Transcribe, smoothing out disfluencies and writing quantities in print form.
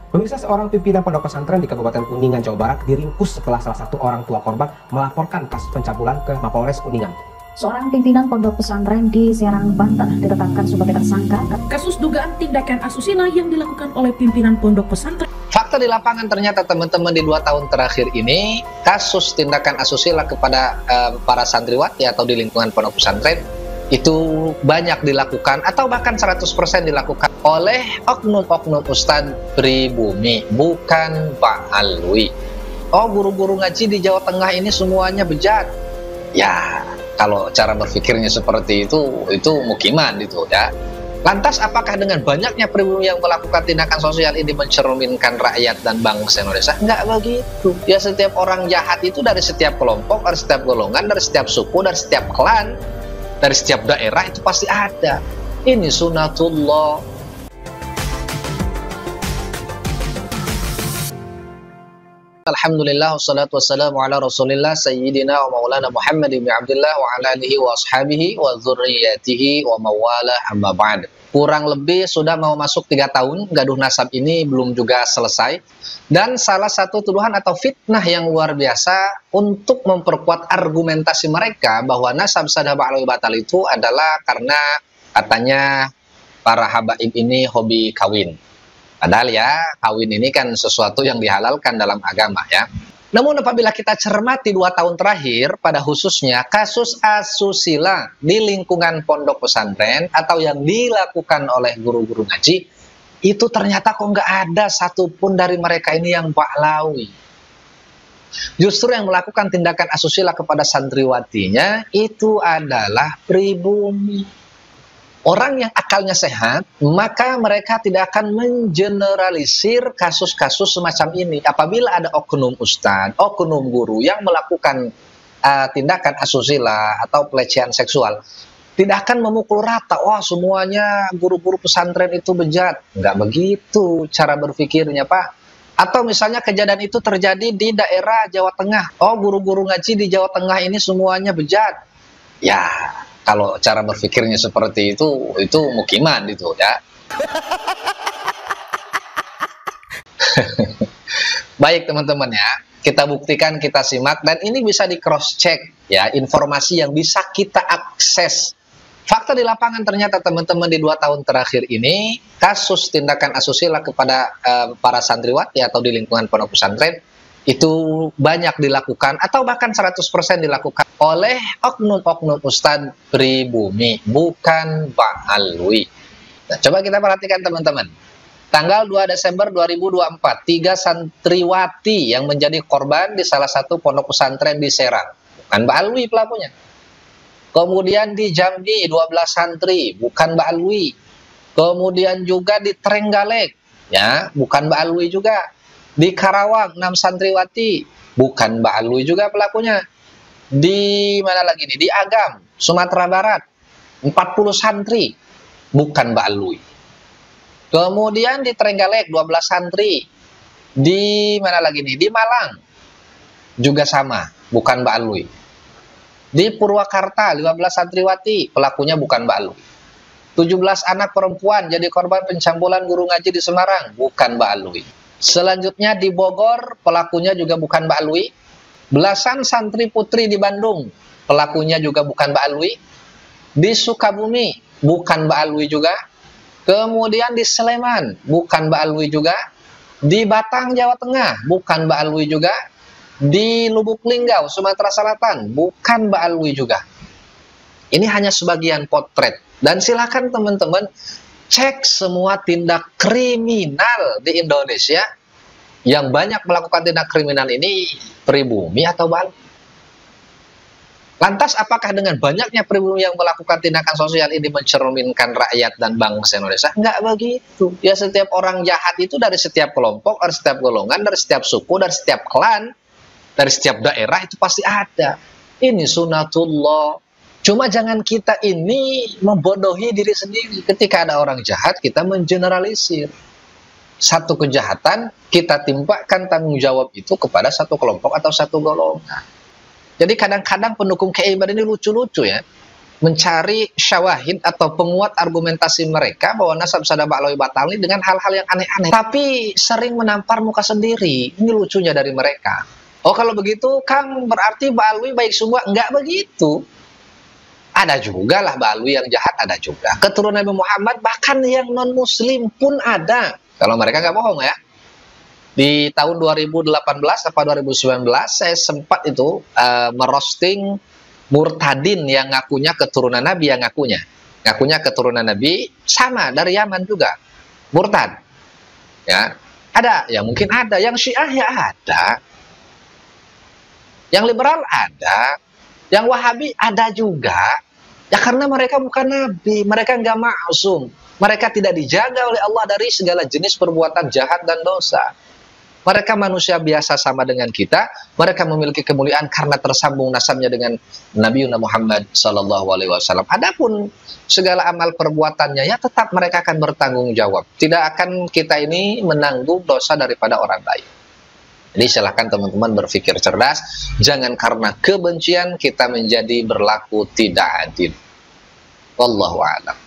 Pemirsa, seorang pimpinan pondok pesantren di Kabupaten Kuningan, Jawa Barat diringkus setelah salah satu orang tua korban melaporkan kasus pencabulan ke Mapolres Kuningan. Seorang pimpinan pondok pesantren di Serang, Banten ditetapkan sebagai tersangka kasus dugaan tindakan asusila yang dilakukan oleh pimpinan pondok pesantren. Fakta di lapangan ternyata teman-teman di 2 tahun terakhir ini kasus tindakan asusila kepada para santriwati atau di lingkungan pondok pesantren itu banyak dilakukan atau bahkan 100% dilakukan oleh oknum-oknum Ustadz pribumi, bukan Pak Alwi. Oh, guru-guru ngaji di Jawa Tengah ini semuanya bejat. Ya, kalau cara berpikirnya seperti itu mukiman gitu ya. Lantas apakah dengan banyaknya pribumi yang melakukan tindakan sosial ini mencerminkan rakyat dan bangsa Indonesia? Enggak begitu. Ya, setiap orang jahat itu dari setiap kelompok, dari setiap golongan, dari setiap suku, dari setiap klan, dari setiap daerah itu pasti ada. Ini sunatullah. Alhamdulillah, wassalatu wassalamu ala rasulillah sayyidina wa maulana Muhammad ibn Abdullah wa ala alihi wa ashabihi wa dzurriyyatihi wa mawala amma ba'd. Kurang lebih sudah mau masuk 3 tahun gaduh nasab ini belum juga selesai. Dan salah satu tuduhan atau fitnah yang luar biasa untuk memperkuat argumentasi mereka bahwa nasab sadah ba'alwi batal itu adalah karena katanya para habaib ini hobi kawin. Padahal ya, kawin ini kan sesuatu yang dihalalkan dalam agama ya. Namun apabila kita cermati 2 tahun terakhir, pada khususnya kasus asusila di lingkungan pondok pesantren atau yang dilakukan oleh guru-guru ngaji, itu ternyata kok nggak ada satupun dari mereka ini yang ba'lawi. Justru yang melakukan tindakan asusila kepada santriwatinya itu adalah pribumi. Orang yang akalnya sehat, maka mereka tidak akan mengeneralisir kasus-kasus semacam ini. Apabila ada oknum ustadz, oknum guru yang melakukan tindakan asusila atau pelecehan seksual, tidak akan memukul rata, wah semuanya guru-guru pesantren itu bejat. Nggak begitu cara berpikirnya, Pak. Atau misalnya kejadian itu terjadi di daerah Jawa Tengah. Oh, guru-guru ngaji di Jawa Tengah ini semuanya bejat. Ya, kalau cara berpikirnya seperti itu mukiman gitu ya. Baik teman-teman ya, kita buktikan, kita simak, dan ini bisa di cross check ya, informasi yang bisa kita akses. Fakta di lapangan ternyata teman-teman di 2 tahun terakhir ini kasus tindakan asusila kepada para santriwati atau di lingkungan pondok pesantren itu banyak dilakukan atau bahkan 100% dilakukan oleh oknum-oknum Ustadz pribumi, bukan Pak Alwi. Nah, coba kita perhatikan teman-teman. Tanggal 2 Desember 2024, 3 santriwati yang menjadi korban di salah satu pondok pesantren di Serang, bukan Pak Alwi pelakunya. Kemudian di Jambi 12 santri, bukan Mbak Alwi. Kemudian juga di Trenggalek, ya, bukan Mbak Alwi juga. Di Karawang 6 santriwati, bukan Mbak Alwi juga pelakunya. Di mana lagi nih? Di Agam, Sumatera Barat, 40 santri, bukan Mbak Alwi. Kemudian di Trenggalek 12 santri. Di mana lagi nih? Di Malang juga sama, bukan Mbak Alwi. Di Purwakarta 15 santriwati, pelakunya bukan Mbak Alwi. 17 anak perempuan jadi korban pencambulan guru ngaji di Semarang, bukan Mbak Alwi. Selanjutnya di Bogor, pelakunya juga bukan Mbak Alwi. Belasan santri putri di Bandung, pelakunya juga bukan Mbak Alwi. Di Sukabumi, bukan Mbak Alwi juga. Kemudian di Sleman, bukan Mbak Alwi juga. Di Batang, Jawa Tengah, bukan Mbak Alwi juga. Di Lubuk Linggau, Sumatera Selatan, bukan Mbak Alwi juga. Ini hanya sebagian potret. Dan silakan teman-teman cek semua tindak kriminal di Indonesia yang banyak melakukan tindak kriminal ini pribumi atau Mbak Alwi. Lantas apakah dengan banyaknya pribumi yang melakukan tindakan sosial ini mencerminkan rakyat dan bangsa Indonesia? Enggak begitu. Ya, setiap orang jahat itu dari setiap kelompok, dari setiap golongan, dari setiap suku, dari setiap klan, dari setiap daerah itu pasti ada. Ini sunatullah. Cuma jangan kita ini membodohi diri sendiri. Ketika ada orang jahat, kita mengeneralisir. Satu kejahatan, kita timpakan tanggung jawab itu kepada satu kelompok atau satu golongan. Jadi kadang-kadang pendukung KI ini lucu-lucu ya. mencari syawahid atau penguat argumentasi mereka bahwa nasab sada ba'lawi batal ini dengan hal-hal yang aneh-aneh, tapi sering menampar muka sendiri. Ini lucunya dari mereka. Oh, kalau begitu Kang berarti ba'alwi baik semua? Enggak begitu. Ada juga lah ba'alwi yang jahat, ada juga keturunan Nabi Muhammad, bahkan yang non muslim pun ada. Kalau mereka nggak bohong ya. Di tahun 2018 atau 2019 saya sempat itu merosting murtadin yang ngakunya keturunan Nabi, yang ngakunya keturunan Nabi, sama dari Yaman juga, murtad. Ya, ada, ya mungkin ada, yang Syiah ya ada, yang liberal ada, yang Wahabi ada juga. Ya karena mereka bukan Nabi, mereka nggak maksum, mereka tidak dijaga oleh Allah dari segala jenis perbuatan jahat dan dosa. Mereka manusia biasa sama dengan kita. Mereka memiliki kemuliaan karena tersambung nasabnya dengan Nabi Muhammad SAW. Adapun segala amal perbuatannya, ya tetap mereka akan bertanggung jawab. Tidak akan kita ini menanggung dosa daripada orang lain. Jadi silahkan teman-teman berpikir cerdas. Jangan karena kebencian kita menjadi berlaku tidak adil. Wallahu a'lam.